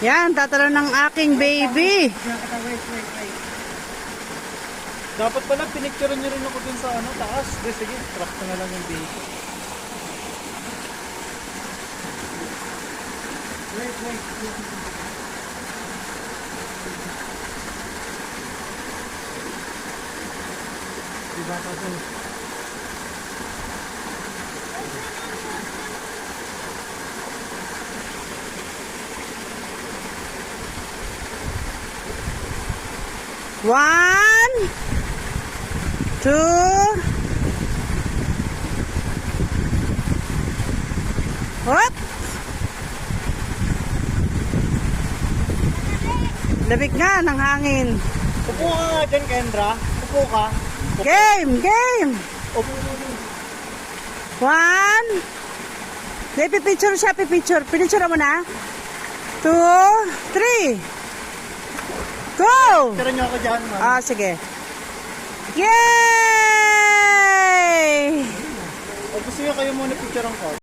Yan, tatalo ng aking baby. Dapat pala pinicturean nyo rin ako dun sa ano, taas. Sige, trap ko na lang yung dito. Wait. Diba pa ito? One, two, hop. Labig nga ng hangin. Upo ka nga dyan, Kendra. Upo ka. Game. Upo. One. Pipicture siya, pipicture. Pinicture mo na. 2, 3. Go! Tira nyo ako dyan, ma'am. Ah, sige. Yay! O gusto nyo kayo muna picture ko.